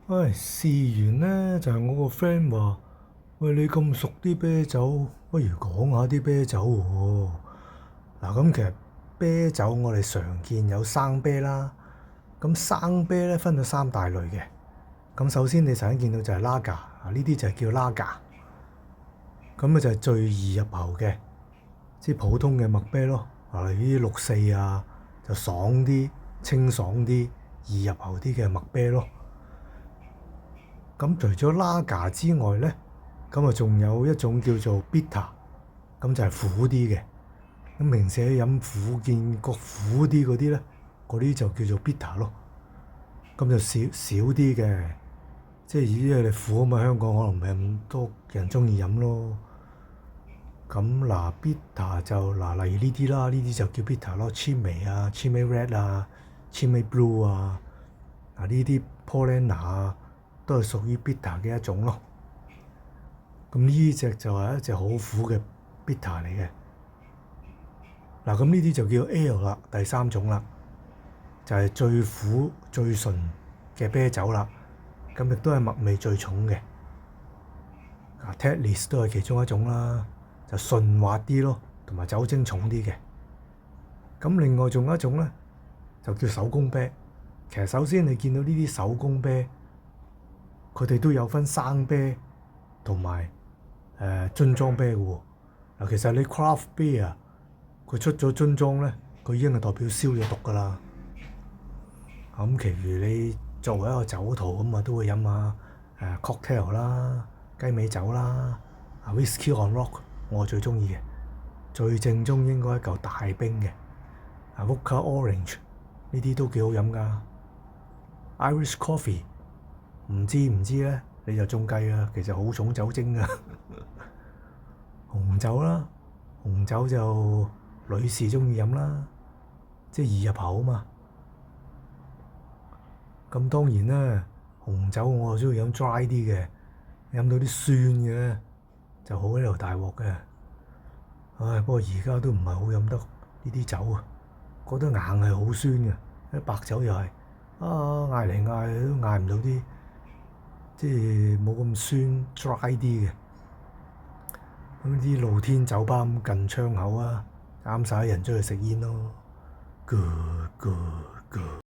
唉，事緣咧就係我個 friend 話：喂，你咁熟啲啤酒，不如講下啲啤酒喎。嗱，咁其實啤酒我哋常見有生啤啦，咁生啤咧分咗三大類嘅。咁首先你常見到就係 Lager，呢啲就係叫 Lager，咁啊就係最易入口嘅，即係普通嘅麥啤咯。例如呢啲64啊，就爽啲、清爽啲、易入口啲嘅麥啤咯。咁除咗 Lager 之外咧，咁啊仲有一種叫做 Bitter，咁就係苦啲嘅。咁平時你飲苦見個苦啲嗰啲咧，嗰啲就叫做 Bitter 咯。咁就少啲嘅，即係因為你苦啊嘛，香港可能唔係咁多人中意飲咯。咁嗱，Bitter 就嗱，例如呢啲啦，呢啲就叫 Bitter 咯，Chimay 啊、Chimay Red 啊、Chimay Blue 啊，嗱呢啲 Paulaner 啊，都係屬於 Bitter 嘅一種咯。咁呢隻就係一隻好苦嘅 Bitter 嚟嘅。嗱，咁呢啲就叫 Ale 啦，第三種啦，就係最苦最純嘅啤酒啦。咁亦都係麥味最重嘅。Tannins 都係其中一種啦，就順滑啲咯，同埋酒精重啲嘅。咁另外仲有一種咧，就叫手工啤。其實首先你見到呢啲手工啤，佢哋都有分生啤同埋樽裝啤嘅喎。嗱，其實你 craft beer 佢出咗樽裝咧，佢已經係代表消咗毒㗎啦。咁，其餘你作為一個酒徒咁啊，都會飲下cocktail 啦、雞尾酒啦、whisky on rock，我最中意嘅。最正宗應該一嚿大冰嘅Vodka Orange， 呢啲都幾好飲㗎。Irish Coffee 唔知咧，你就中計啦，其實好重酒精㗎。紅酒啦，紅酒就女士中意飲啦，即係易入口啊嘛。咁當然啦，紅酒我中意飲 dry 啲嘅，飲到啲酸嘅咧就好喺度大鑊嘅。唉，不過而家都唔係好飲得呢啲酒啊，覺得硬係好酸嘅。啲白酒又係嗌嚟嗌去都嗌唔到啲，即係冇咁酸 dry 啲嘅。咁啲露天酒吧咁近窗口啊，啱晒人出去食煙咯。Good good good。